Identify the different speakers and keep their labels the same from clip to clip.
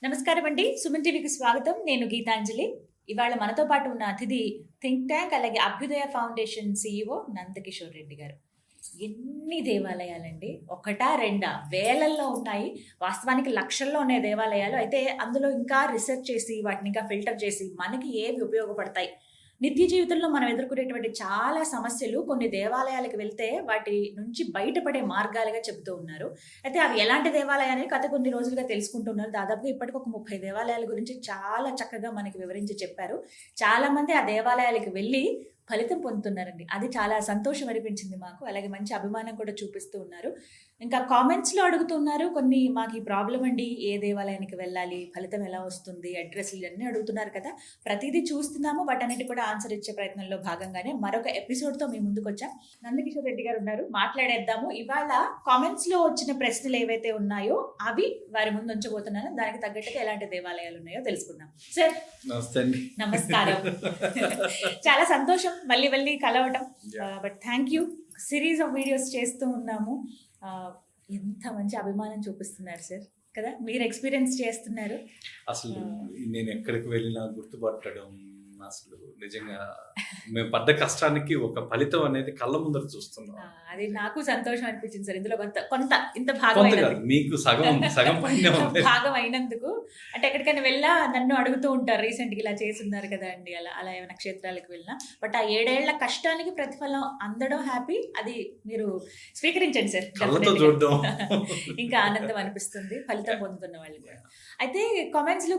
Speaker 1: నమస్కారం అండి. సుమన్ టీవీకి స్వాగతం. నేను గీతాంజలి. ఇవాళ మనతో పాటు ఉన్న అతిథి థింక్ ట్యాంక్ అలాగే అభ్యుదయ ఫౌండేషన్ సీఈఓ నందకిషోర్ రెడ్డి గారు. ఎన్ని దేవాలయాలండి! ఒకటా రెండా? వేలల్లో ఉన్నాయి. వాస్తవానికి లక్షల్లో ఉన్నాయి దేవాలయాలు. అయితే అందులో ఇంకా రిసెర్చ్ చేసి వాటిని ఇంకా ఫిల్టర్ చేసి మనకి ఏవి ఉపయోగపడతాయి, నిత్య జీవితంలో మనం ఎదుర్కొనేటువంటి చాలా సమస్యలు కొన్ని దేవాలయాలకు వెళ్తే వాటి నుంచి బయటపడే మార్గాలుగా చెబుతూ ఉన్నారు. అయితే అవి ఎలాంటి దేవాలయాలని గత కొన్ని రోజులుగా తెలుసుకుంటున్నారు. దాదాపుగా ఇప్పటికి ఒక 30 దేవాలయాల గురించి చాలా చక్కగా మనకి వివరించి చెప్పారు. చాలామంది ఆ దేవాలయాలకు వెళ్ళి ఫలితం పొందుతున్నారండి. అది చాలా సంతోషం అనిపించింది మాకు. అలాగే మంచి అభిమానం కూడా చూపిస్తూ ఉన్నారు. ఇంకా కామెంట్స్‌లో అడుగుతున్నారు కొన్ని, మాకు ఈ ప్రాబ్లమ్ అండి, ఏ దేవాలయానికి వెళ్ళాలి, ఫలితం ఎలా వస్తుంది, అడ్రెస్‌లు ఇవన్నీ అడుగుతున్నారు కదా! ప్రతీదీ చూస్తున్నాము. వాటన్నిటికి కూడా ఆన్సర్ ఇచ్చే ప్రయత్నంలో భాగంగానే మరొక ఎపిసోడ్‌తో మీ ముందుకొచ్చాం. నందకిషోర్ రెడ్డి గారు ఉన్నారు, మాట్లాడేద్దాము. ఇవాళ కామెంట్స్‌లో వచ్చిన ప్రశ్నలు ఏవైతే ఉన్నాయో అవి వారి ముందు ఉంచబోతున్నాను. దానికి తగ్గట్టుగా ఎలాంటి దేవాలయాలు ఉన్నాయో తెలుసుకుందాం. సార్
Speaker 2: నమస్తే అండి.
Speaker 1: నమస్కారం. చాలా సంతోషం మళ్ళీ మళ్ళీ కలవటం. But thank you. Series of videos చేస్తూ ఉన్నాము. ఎంత మంచి అభిమానం చూపిస్తున్నారు సార్ కదా, మీరు ఎక్స్పీరియన్స్ చేస్తున్నారు.
Speaker 2: అసలు నేను ఎక్కడికి వెళ్ళినా గుర్తుపట్టడం, అసలు నిజంగా మేము పడ్డ కష్టానికి ఒక ఫలితం అనేది కళ్ళ ముందర చూస్తున్నాం.
Speaker 1: అది నాకు సంతోషం అనిపించింది సార్. ఇందులో కొంత ఇంత భాగం
Speaker 2: మీకు సగం
Speaker 1: భాగం అయినందుకు. అంటే ఎక్కడికైనా వెళ్ళా నన్ను అడుగుతూ ఉంటారు, రీసెంట్గా ఇలా చేస్తున్నారు కదా అండి, అలా ఏమైనా క్షేత్రాలకు వెళ్ళినా. బట్ ఆ 7 ఏళ్ల కష్టానికి ప్రతిఫలం అందడం హ్యాపీ. అది మీరు స్వీకరించండి సార్.
Speaker 2: కళ్ళతో చూడడం
Speaker 1: ఇంకా ఆనందం అనిపిస్తుంది ఫలితం పొందుతున్న వాళ్ళు. అయితే కామెంట్స్ లో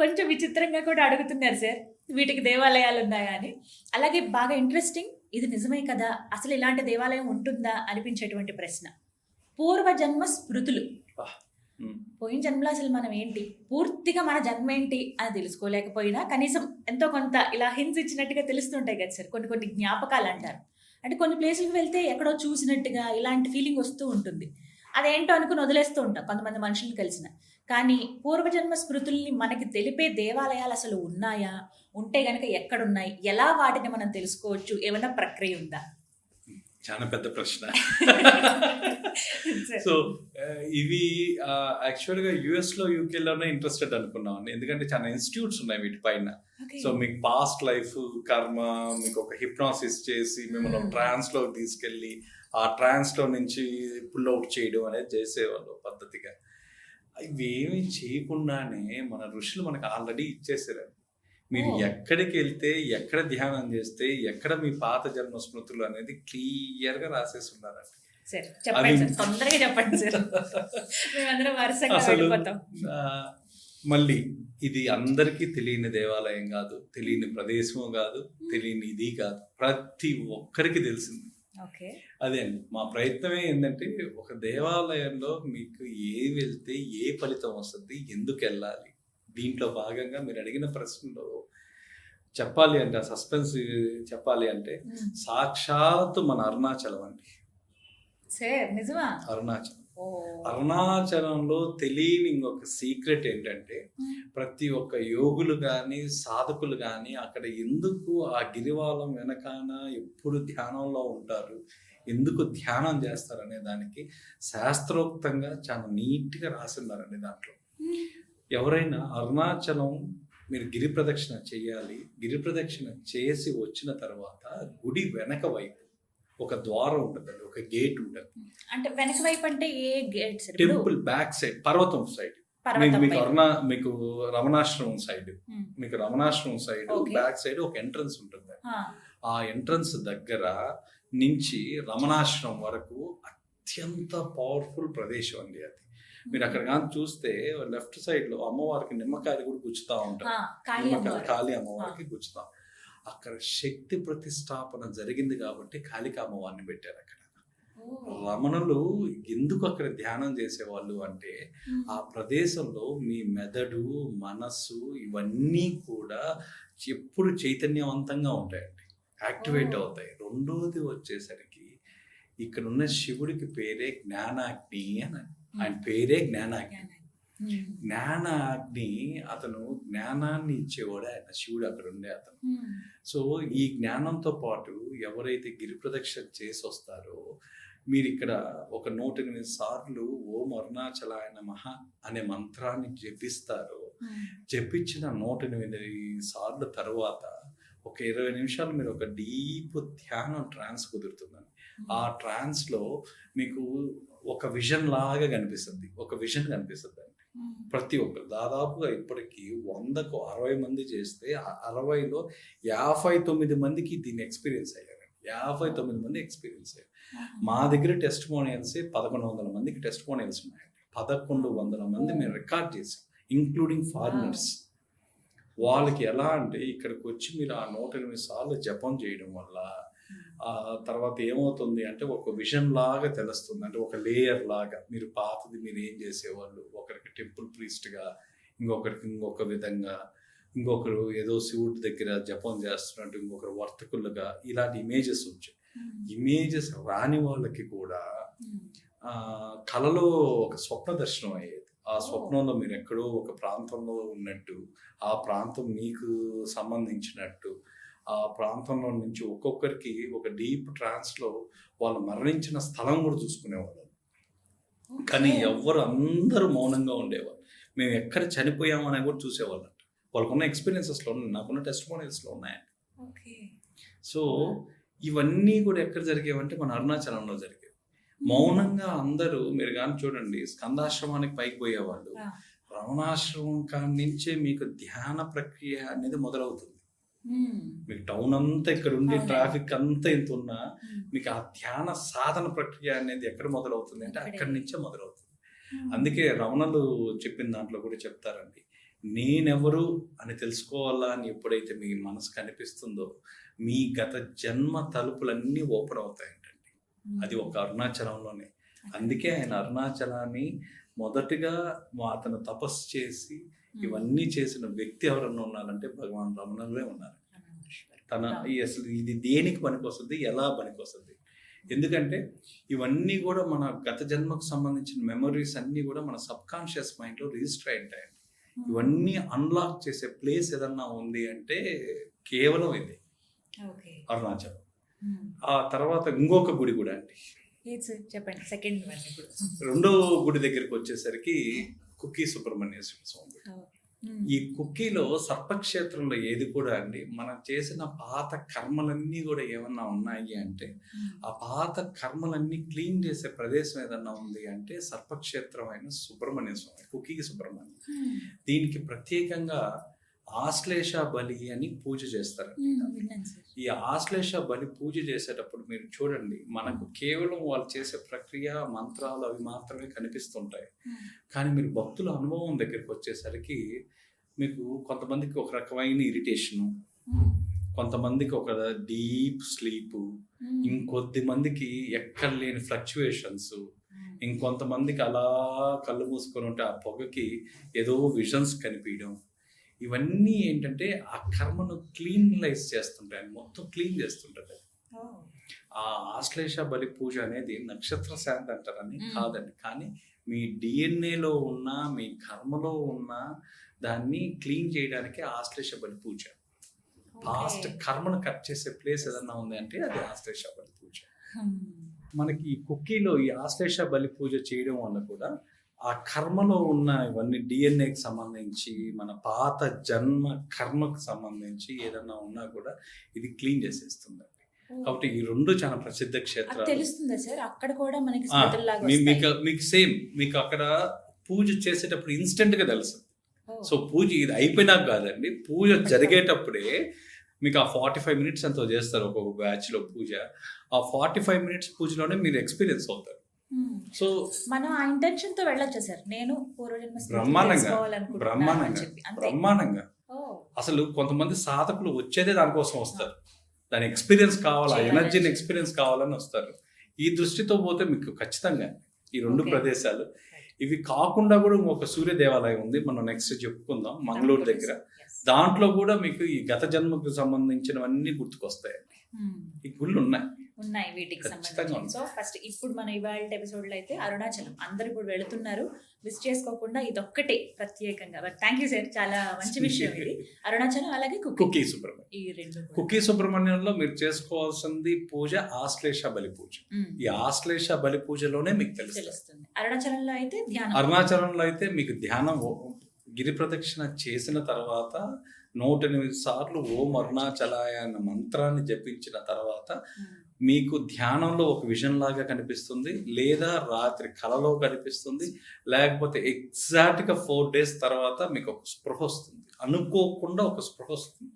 Speaker 1: కొంచెం విచిత్రంగా కూడా అడుగుతున్నారు సార్, వీటికి దేవాలయాలు ఉన్నాయా అని. అలాగే బాగా ఇంట్రెస్టింగ్, ఇది నిజమే కదా, అసలు ఇలాంటి దేవాలయం ఉంటుందా అనిపించేటువంటి ప్రశ్న. పూర్వజన్మ స్మృతులు. పోయిన జన్మలో అసలు మనం ఏంటి, పూర్తిగా మన జన్మ ఏంటి అని తెలుసుకోలేకపోయినా కనీసం ఎంతో కొంత ఇలా హింట్స్ ఇచ్చినట్టుగా తెలుస్తుంటాయి కదా సార్. కొన్ని జ్ఞాపకాలు అంటారు. అంటే కొన్ని ప్లేసులకు వెళ్తే ఎక్కడో చూసినట్టుగా ఇలాంటి ఫీలింగ్ వస్తూ ఉంటుంది. అదేంటో అనుకుని వదిలేస్తూ ఉంటాం కొంతమంది మనుషులను కలిసిన. కానీ పూర్వజన్మ స్మృతుల్ని మనకి తెలిపే దేవాలయాలు అసలు ఉన్నాయా, ఉంటే గనక ఎక్కడున్నాయి, ఎలా వాటిని మనం తెలుసుకోవచ్చు, ఏమైనా ప్రక్రియ ఉందా?
Speaker 2: చాలా పెద్ద ప్రశ్న. సో ఇవి యాక్చువల్గా యుఎస్లో యూకేలోనే ఇంట్రెస్టెడ్ అనుకున్నాం, ఎందుకంటే చాలా ఇన్స్టిట్యూట్స్ ఉన్నాయి వీటిపైన. సో మీకు పాస్ట్ లైఫ్ కర్మ, మీకు ఒక హిప్నాసిస్ చేసి మిమ్మల్ని ట్రాన్స్ లో తీసుకెళ్ళి ఆ ట్రాన్స్ లో నుంచి పుల్ అవుట్ చేయడం అనేది చేసేవాళ్ళు పద్ధతిగా. ఇవేమి చేయకుండానే మన ఋషులు మనకు ఆల్రెడీ ఇచ్చేసారు. మీరు ఎక్కడికి వెళ్తే, ఎక్కడ ధ్యానం చేస్తే, ఎక్కడ మీ పాత జన్మ స్మృతులు అనేది క్లియర్ గా రాసేసి ఉన్నారండి. అసలు మళ్ళీ ఇది అందరికీ తెలియని దేవాలయం కాదు, తెలియని ప్రదేశము కాదు, తెలియని ఇది కాదు, ప్రతి ఒక్కరికి తెలిసింది. అదే అండి మా ప్రయత్నమే. ఏంటంటే ఒక దేవాలయంలో మీకు వెళ్తే ఏ ఫలితం వస్తుంది, ఎందుకు వెళ్ళాలి, దీంట్లో భాగంగా మీరు అడిగిన ప్రశ్నలో చెప్పాలి అంటే, ఆ సస్పెన్స్ చెప్పాలి అంటే, సాక్షాత్తు మన అరుణాచలం అండి. అరుణాచలంలో తెలియని ఇంకొక సీక్రెట్ ఏంటంటే, ప్రతి ఒక్క యోగులు కానీ సాధకులు కానీ అక్కడ ఎందుకు ఆ గిరివాలం వెనకాన ఎప్పుడు ధ్యానంలో ఉంటారు, ఎందుకు ధ్యానం చేస్తారు అనే దానికి శాస్త్రోక్తంగా చాలా నీట్గా రాసిన్నారండి. దాంట్లో ఎవరైనా అరుణాచలం మీరు గిరి ప్రదక్షిణ చేయాలి, గిరి ప్రదక్షిణ చేసి వచ్చిన తర్వాత గుడి వెనక వైపు ఒక ద్వారం ఉంటుంది, ఒక గేట్ ఉంటుంది. అంటే వెనక వైపు అంటే ఏ గేట్? టెంపుల్ బ్యాక్ సైడ్, పర్వతం సైడ్. మీకు రమణాశ్రమం సైడ్, బ్యాక్ సైడ్ ఒక ఎంట్రన్స్ ఉంటుంది. ఆ ఎంట్రన్స్ దగ్గర నుంచి రమణాశ్రమం వరకు అత్యంత పవర్ఫుల్ ప్రదేశం అండి అది. మీరు అక్కడ కానీ చూస్తే లెఫ్ట్ సైడ్ లో అమ్మవారికి నిమ్మకాయలు కూడా గుచ్చుతా ఉంటారు, కాళీ అమ్మవారికి గుచ్చుతాం. అక్కడ శక్తి ప్రతిష్టాపన జరిగింది కాబట్టి కాళికా అమ్మవారిని పెట్టారు అక్కడ. రమణులు ఎందుకు అక్కడ ధ్యానం చేసేవాళ్ళు అంటే, ఆ ప్రదేశంలో మీ మెదడు, మనస్సు ఇవన్నీ కూడా ఎప్పుడు చైతన్యవంతంగా ఉంటాయండి, యాక్టివేట్ అవుతాయి. రెండోది వచ్చేసరికి ఇక్కడ ఉన్న శివుడికి పేరే జ్ఞానాగ్ని అని, ఆయన పేరే జ్ఞానాగ్ని. జ్ఞానాగ్ని, అతను జ్ఞానాన్ని ఇచ్చేవాడు ఆయన, శివుడు అక్కడ ఉండే అతను. సో ఈ జ్ఞానంతో పాటు ఎవరైతే గిరి ప్రదక్షిణ చేసి వస్తారో, మీరు ఇక్కడ ఒక 108 సార్లు ఓం అరుణాచలాయ నమః అనే మంత్రాన్ని జపిస్తారో, చెప్పించిన 108 సార్లు తర్వాత ఒక 20 నిమిషాలు మీరు ఒక డీప్ ధ్యానం ట్రాన్స్ కుదురుతుందండి. ఆ ట్రాన్స్లో మీకు ఒక విజన్ లాగా కనిపిస్తుంది, ఒక విజన్ కనిపిస్తుంది అండి. ప్రతి ఒక్కరు దాదాపుగా ఇప్పటికీ 100కు 60 మంది చేస్తే 60లో 59 మందికి దీన్ని ఎక్స్పీరియన్స్ అయ్యారండి. 59 మంది ఎక్స్పీరియన్స్ అయ్యారు. మా దగ్గర టెస్టిమోనియల్స్ 1100 మందికి టెస్టిమోనియల్స్ ఉన్నాయండి. 1100 మంది మేము రికార్డ్ చేసాం, ఇంక్లూడింగ్ ఫారినర్స్. వాళ్ళకి ఎలా అంటే ఇక్కడికి వచ్చి మీరు ఆ 108 సార్లు జపం చేయడం వల్ల తర్వాత ఏమవుతుంది అంటే ఒక విజన్ లాగా తెలుస్తుంది. అంటే ఒక లేయర్ లాగా మీరు పాతది మీరు ఏం చేసేవాళ్ళు, ఒకరికి టెంపుల్ ప్రీస్ట్గా, ఇంకొకరికి ఇంకొక విధంగా, ఇంకొకరు ఏదో శివుడి దగ్గర జపం చేస్తున్నట్టు, ఇంకొకరు వర్తకులుగా, ఇలాంటి ఇమేజెస్ వచ్చాయి. ఇమేజెస్ రాని వాళ్ళకి కూడా కళలో ఒక స్వప్న దర్శనం అయ్యేది. ఆ స్వప్నంలో మీరు ఎక్కడో ఒక ప్రాంతంలో ఉన్నట్టు, ఆ ప్రాంతం మీకు సంబంధించినట్టు, ఆ ప్రాంతంలో నుంచి ఒక్కొక్కరికి ఒక డీప్ ట్రాన్స్లో వాళ్ళు మరణించిన స్థలం కూడా చూసుకునేవాళ్ళు. కానీ ఎవ్వరు అందరూ మౌనంగా ఉండేవాళ్ళు. మేము ఎక్కడ చనిపోయామని కూడా చూసేవాళ్ళంట. వాళ్ళకున్న ఎక్స్పీరియన్సెస్లో ఉన్నాయి, నాకున్న టెస్టిమోనియల్స్లో ఉన్నాయండి. సో ఇవన్నీ కూడా ఎక్కడ జరిగేవంటే మన అరుణాచలంలో జరిగేవి. మౌనంగా అందరూ మీరు కానీ చూడండి, స్కందాశ్రమానికి పైకి పోయేవాళ్ళు, రమణాశ్రమం కాడి నుంచే మీకు ధ్యాన ప్రక్రియ అనేది మొదలవుతుంది. మీకు టౌన్ అంతా ఇక్కడ ఉండి ట్రాఫిక్ అంతా ఎంత ఉన్నా మీకు ఆ ధ్యాన సాధన ప్రక్రియ అనేది ఎక్కడ మొదలవుతుంది అంటే అక్కడి నుంచే మొదలవుతుంది. అందుకే రమణలు చెప్పిన దాంట్లో కూడా చెప్తారండి, నేనెవరు అని తెలుసుకోవాలా అని ఎప్పుడైతే మీ మనసు కనిపిస్తుందో మీ గత జన్మ తలుపులన్నీ ఓపెన్ అవుతాయంటండి. అది ఒక అరుణాచలంలోనే. అందుకే ఆయన అరుణాచలాన్ని మొదటిగా అతను తపస్సు చేసి ఇవన్నీ చేసిన వ్యక్తి ఎవరన్నా ఉన్నారంటే భగవాన్ రమణులే ఉన్నారు. తన అసలు ఇది దేనికి పనికొస్తుంది, ఎలా పనికొస్తుంది, ఎందుకంటే ఇవన్నీ కూడా మన గత జన్మకు సంబంధించిన మెమరీస్ అన్నీ కూడా మన సబ్ కాన్షియస్ మైండ్లో రిజిస్టర్ అయి ఉంటాయండి. ఇవన్నీ అన్లాక్ చేసే ప్లేస్ ఏదన్నా ఉంది అంటే కేవలం ఇది అరుణాచలం. ఆ తర్వాత ఇంకొక గుడి కూడా అండి,
Speaker 1: చెప్పండి. సెకండ్
Speaker 2: రెండో గుడి దగ్గరికి వచ్చేసరికి కుక్కీ సుబ్రహ్మణ్యేశ్వర స్వామి. ఈ కుక్కీలో సర్పక్షేత్రంలో ఏది కూడా అండి, మనం చేసిన పాత కర్మలన్నీ కూడా ఏమన్నా ఉన్నాయి అంటే ఆ పాత కర్మలన్నీ క్లీన్ చేసే ప్రదేశం ఏదన్నా ఉంది అంటే సర్పక్షేత్రం అయిన సుబ్రహ్మణ్య స్వామి, కుక్కీ సుబ్రహ్మణ్యం. దీనికి ప్రత్యేకంగా ఆశ్లేష బలి అని పూజ చేస్తారు. ఈ ఆశ్లేష బలి పూజ చేసేటప్పుడు మీరు చూడండి, మనకు కేవలం వాళ్ళు చేసే ప్రక్రియ మంత్రాలు అవి మాత్రమే కనిపిస్తుంటాయి. కానీ మీరు భక్తుల అనుభవం దగ్గరికి వచ్చేసరికి మీకు కొంతమందికి ఒక రకమైన ఇరిటేషను, కొంతమందికి ఒక డీప్ స్లీపు, ఇంకొద్ది మందికి ఎక్కడ లేని ఫ్లక్చువేషన్స్, ఇంకొంతమందికి అలా కళ్ళు మూసుకొని ఉంటే ఆ పొగకి ఏదో విజన్స్ కనిపించడం. ఇవన్నీ ఏంటంటే ఆ కర్మను క్లీన్లైజ్ చేస్తుంటాయి, మొత్తం క్లీన్ చేస్తుంటాయి. ఆ ఆశ్లేష బలి పూజ అనేది నక్షత్ర శాంతి అంటారని కాదండి, కానీ మీ డిఎన్ఏలో ఉన్న మీ కర్మలో ఉన్న దాన్ని క్లీన్ చేయడానికి ఆశ్లేష బలి పూజ. పాస్ట్ కర్మను కట్ చేసే ప్లేస్ ఏదన్నా ఉంది అంటే అది ఆశ్లేష బలి పూజ. మనకి ఈ కుక్కీలో ఈ ఆశ్లేష బలి పూజ చేయడం వల్ల కూడా ఆ కర్మలో ఉన్న ఇవన్నీ డిఎన్ఏకి సంబంధించి మన పాత జన్మ కర్మకు సంబంధించి ఏదన్నా ఉన్నా కూడా ఇది క్లీన్ చేసేస్తుంది. కాబట్టి ఈ రెండు చాలా ప్రసిద్ధ క్షేత్రాలు.
Speaker 1: తెలుస్తుందా సార్ అక్కడ కూడా మనకి
Speaker 2: మీకు సేమ్ మీకు అక్కడ పూజ చేసేటప్పుడు ఇన్స్టెంట్ గా తెలుస్తుంది. సో పూజ ఇది అయిపోయినాక కాదండి, పూజ జరిగేటప్పుడే మీకు ఆ 45 మినిట్స్ ఎంతో చేస్తారు ఒక్కొక్క బ్యాచ్ లో పూజ. ఆ 45 మినిట్స్ పూజలోనే మీరు ఎక్స్పీరియన్స్ అవుతారు. సో
Speaker 1: మనం ఆ ఇంటెన్షన్ తో వెళ్ళొచ్చు సార్. నేను
Speaker 2: బ్రహ్మాండంగా అసలు కొంతమంది సాధకులు వచ్చేదే దానికోసం వస్తారు, దాని ఎక్స్పీరియన్స్ కావాలా, ఎనర్జీని ఎక్స్పీరియన్స్ కావాలని వస్తారు. ఈ దృష్టితో పోతే మీకు ఖచ్చితంగా ఈ రెండు ప్రదేశాలు. ఇవి కాకుండా కూడా ఇంకొక సూర్య దేవాలయం ఉంది, మనం నెక్స్ట్ చెప్పుకుందాం, మంగళూరు దగ్గర. దాంట్లో కూడా మీకు ఈ గత జన్మకు సంబంధించినవన్నీ గుర్తుకొస్తాయండి. ఈ గుళ్ళు
Speaker 1: ఉన్నాయి వీటికి సంబంధించి. సో ఫస్ట్ ఇప్పుడు మన ఇవాళ ఎపిసోడ్ లో అయితే అరుణాచలం అందరు ఇప్పుడు వెళుతున్నారు, మిస్ చేసుకోకుండా ఇదొక్కటే ప్రత్యేకంగా. బట్ థ్యాంక్ యూ సార్, చాలా మంచి విషయం ఇది. అరుణాచలం అలాగే కుక్కీ సుబ్రహ్మణ్యం, ఈ రెండు.
Speaker 2: కుక్కీ సుబ్రహ్మణ్యంలో మీరు చేసుకోవాల్సింది పూజ ఆశ్లేష బలి పూజ. ఈ ఆశ్లేష బలి పూజలోనే మీకు తెలుస్తుంది.
Speaker 1: అరుణాచలంలో అయితే ధ్యానం,
Speaker 2: అరుణాచలంలో అయితే మీకు ధ్యానం గిరి ప్రదక్షిణ చేసిన తర్వాత 108 సార్లు ఓం అరుణాచలాయ అన్న మంత్రాన్ని జపించిన తర్వాత మీకు ధ్యానంలో ఒక విజన్ లాగా కనిపిస్తుంది, లేదా రాత్రి కలలో కనిపిస్తుంది, లేకపోతే ఎగ్జాక్ట్గా 4 days తర్వాత మీకు ఒక స్పృహ వస్తుంది. అనుకోకుండా ఒక స్పృహ వస్తుంది.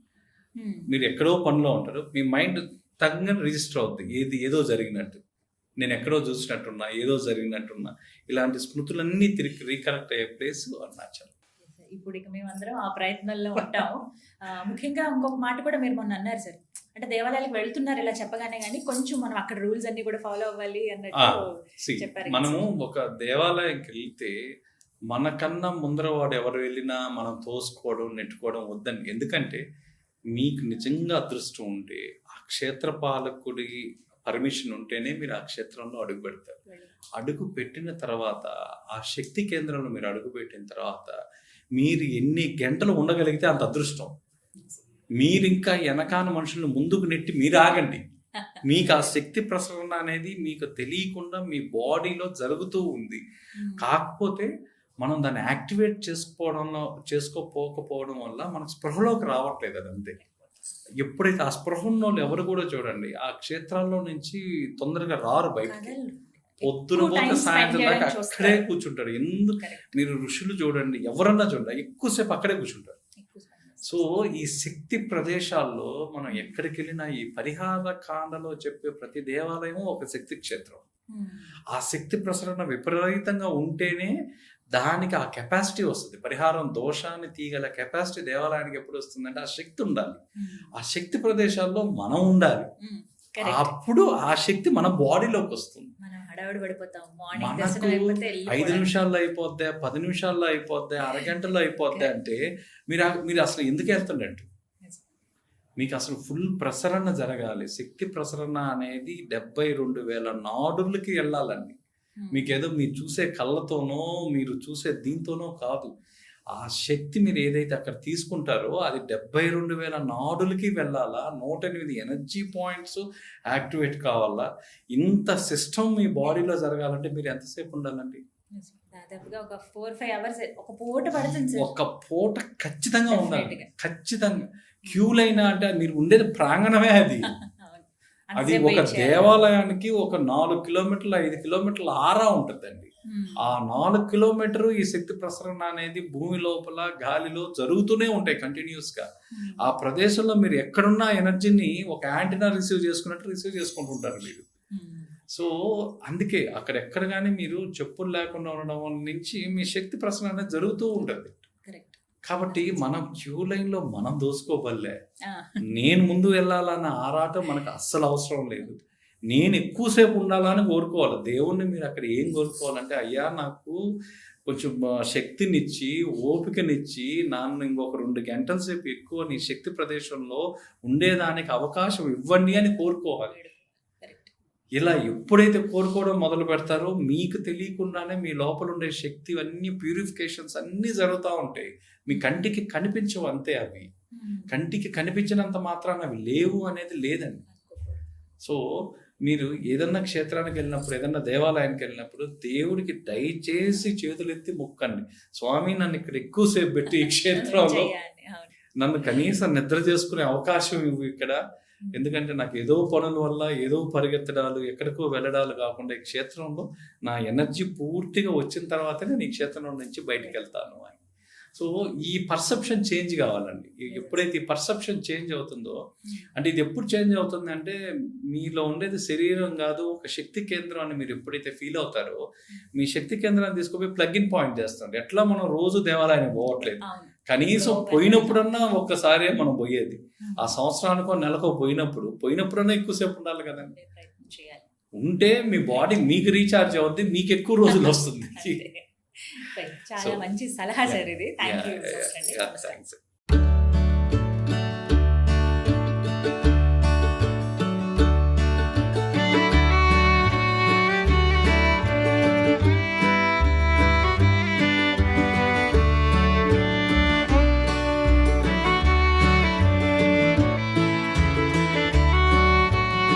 Speaker 2: మీరు ఎక్కడో పనిలో ఉంటారు, మీ మైండ్ తగ్గని రిజిస్టర్ అవుద్ది, ఏదో జరిగినట్టు, నేను ఎక్కడో చూసినట్టున్నా, ఏదో జరిగినట్టున్నా, ఇలాంటి స్మృతులన్నీ తిరిగి రీకనెక్ట్ అయ్యే ప్లేస్ అరుణాచలం.
Speaker 1: ఇప్పుడు ఇక మేమందరం ఆ ప్రయత్నంలో ఉంటాము. ముఖ్యంగా ఇంకొక మాట కూడా మీరు మొన్న అన్నారు సార్, అంటే దేవాలయాలకు వెళ్తున్నారు ఇలా చెప్పగానే, కానీ కొంచెం మనం అక్కడ రూల్స్ అన్ని కూడా ఫాలో అవ్వాలి అన్నట్టు చెప్పారు.
Speaker 2: మనము ఒక దేవాలయంకి వెళ్తే మనకన్నా ముందర వాడు ఎవరు వెళ్ళినా మనం తోసుకోవడం నెట్టుకోవడం వద్దని. ఎందుకంటే మీకు నిజంగా అదృష్టం ఉంటే ఆ క్షేత్ర పాలకుడి పర్మిషన్ ఉంటేనే మీరు ఆ క్షేత్రంలో అడుగు పెడతారు. అడుగు పెట్టిన తర్వాత ఆ శక్తి కేంద్రంలో మీరు అడుగు పెట్టిన తర్వాత మీరు ఎన్ని గంటలు ఉండగలిగితే అంత అదృష్టం. మీరు ఇంకా వెనకాన మనుషులను ముందుకు నెట్టి మీరు ఆగండి. మీకు ఆ శక్తి ప్రసరణ అనేది మీకు తెలియకుండా మీ బాడీలో జరుగుతూ ఉంది. కాకపోతే మనం దాన్ని యాక్టివేట్ చేసుకోకపోవడం వల్ల మనకు స్పృహలోకి రావట్లేదు. అది అంతే. ఎప్పుడైతే ఆ స్పృహ ఉన్న వాళ్ళు ఎవరు కూడా చూడండి ఆ క్షేత్రాల్లో నుంచి తొందరగా రారు బయటకి. పొద్దున పోతే సాయంత్రం దాకా అక్కడే కూర్చుంటారు. ఎందుకు మీరు ఋషులు చూడండి, ఎవరన్నా చూడండి, ఎక్కువసేపు అక్కడే కూర్చుంటారు. సో ఈ శక్తి ప్రదేశాల్లో మనం ఎక్కడికి వెళ్ళినా ఈ పరిహార కాండలో చెప్పే ప్రతి దేవాలయం ఒక శక్తి క్షేత్రం. ఆ శక్తి ప్రసరణ విపరీతంగా ఉంటేనే దానికి ఆ కెపాసిటీ వస్తుంది. పరిహారం దోషాన్ని తీయగల కెపాసిటీ దేవాలయానికి ఎప్పుడు వస్తుందంటే ఆ శక్తి ఉండాలి. ఆ శక్తి ప్రదేశాల్లో మనం ఉండాలి. అప్పుడు ఆ శక్తి మన బాడీలోకి వస్తుంది. మనకు 5 నిమిషాల్లో అయిపోద్ది, 10 నిమిషాల్లో అయిపోద్ది, అరగంటలో అయిపోద్ది అంటే మీరు అసలు ఎందుకు వెళ్తుండంటే మీకు అసలు ఫుల్ ప్రసరణ జరగాలి. శక్తి ప్రసరణ అనేది 72,000 నాడులకి వెళ్ళాలండి. మీకేదో మీరు చూసే కళ్ళతోనో మీరు చూసే దీంతోనో కాదు. ఆ శక్తి మీరు ఏదైతే అక్కడ తీసుకుంటారో అది 72,000 నాడులకి వెళ్ళాలా. 108 ఎనర్జీ పాయింట్స్ యాక్టివేట్ కావాలా. ఇంత సిస్టమ్ మీ బాడీలో జరగాలంటే మీరు ఎంతసేపు ఉండాలండి?
Speaker 1: దాదాపుగా ఒక 4-5 hours ఒక పూట పడుతుంది.
Speaker 2: ఒక పూట ఖచ్చితంగా ఉండాలి. ఖచ్చితంగా క్యూ లైన్ అంటే మీరు ఉండేది ప్రాంగణమే. అది ఒక దేవాలయానికి ఒక 4 కిలోమీటర్లు 5 కిలోమీటర్ల ఆరా ఉంటుందండి. ఆ 4 కిలోమీటర్లు ఈ శక్తి ప్రసరణ అనేది భూమి లోపల గాలిలో జరుగుతూనే ఉంటాయి కంటిన్యూస్ గా. ఆ ప్రదేశంలో మీరు ఎక్కడున్న ఎనర్జీని ఒక యాంటీనా రిసీవ్ చేసుకున్నట్టు రిసీవ్ చేసుకుంటుంటారు మీరు. సో అందుకే అక్కడెక్కడ కానీ మీరు చెప్పులు లేకుండా ఉండడం నుంచి మీ శక్తి ప్రసరణ అనేది జరుగుతూ ఉంటుంది. కాబట్టి మనం క్యూ లైన్ లో మనం దోసుకోబల్లే. నేను ముందు వెళ్ళాలన్న ఆరాటం మనకు అస్సలు అవసరం లేదు. నేను ఎక్కువసేపు ఉండాలని కోరుకోవాలి. దేవుణ్ణి మీరు అక్కడ ఏం కోరుకోవాలంటే, అయ్యా నాకు కొంచెం శక్తినిచ్చి ఓపికనిచ్చి నన్ను ఇంకొక 2 గంటల సేపు ఎక్కువ నీ శక్తి ప్రదేశంలో ఉండేదానికి అవకాశం ఇవ్వండి అని కోరుకోవాలి. ఇలా ఎప్పుడైతే కోరుకోవడం మొదలు పెడతారో మీకు తెలియకుండానే మీ లోపల ఉండే శక్తి అన్ని ప్యూరిఫికేషన్స్ అన్నీ జరుగుతూ ఉంటాయి. మీ కంటికి కనిపించవు అంతే. అవి కంటికి కనిపించినంత మాత్రాన అవి లేవు అనేది లేదండి. సో మీరు ఏదన్నా క్షేత్రానికి వెళ్ళినప్పుడు, ఏదన్నా దేవాలయానికి వెళ్ళినప్పుడు దేవుడికి దయచేసి చేతులెత్తి మొక్కండి, స్వామి నన్ను ఇక్కడ ఎక్కువసేపు పెట్టి ఈ క్షేత్రంలో నన్ను కనీసం నిద్ర చేసుకునే అవకాశం ఇవ్వు ఇక్కడ. ఎందుకంటే నాకు ఏదో పనుల వల్ల ఏదో పరిగెత్తడాలు ఎక్కడికో వెళ్ళడాలు కాకుండా ఈ క్షేత్రంలో నా ఎనర్జీ పూర్తిగా వచ్చిన తర్వాతనే నీ క్షేత్రం నుంచి బయటికి వెళ్తాను అని. సో ఈ పర్సెప్షన్ చేంజ్ కావాలండి. ఎప్పుడైతే ఈ పర్సెప్షన్ చేంజ్ అవుతుందో, అంటే ఇది ఎప్పుడు చేంజ్ అవుతుంది అంటే మీలో ఉండేది శరీరం కాదు ఒక శక్తి కేంద్రం అని మీరు ఎప్పుడైతే ఫీల్ అవుతారో మీ శక్తి కేంద్రాన్ని తీసుకుపోయి ప్లగ్ ఇన్ పాయింట్ చేస్తాం. ఎట్లా మనం రోజు దేవాలయానికి పోవట్లేదు, కనీసం పోయినప్పుడన్నా ఒక్కసారి మనం పోయేది. ఆ సంవత్సరానికో నెలకో పోయినప్పుడన్నా ఎక్కువసేపు ఉండాలి కదండి. ఉంటే మీ బాడీ మీకు రీఛార్జ్ అవుద్ది, మీకు ఎక్కువ రోజులు వస్తుంది.
Speaker 1: చాలా మంచి సలహా సార్ ఇది. Thank you.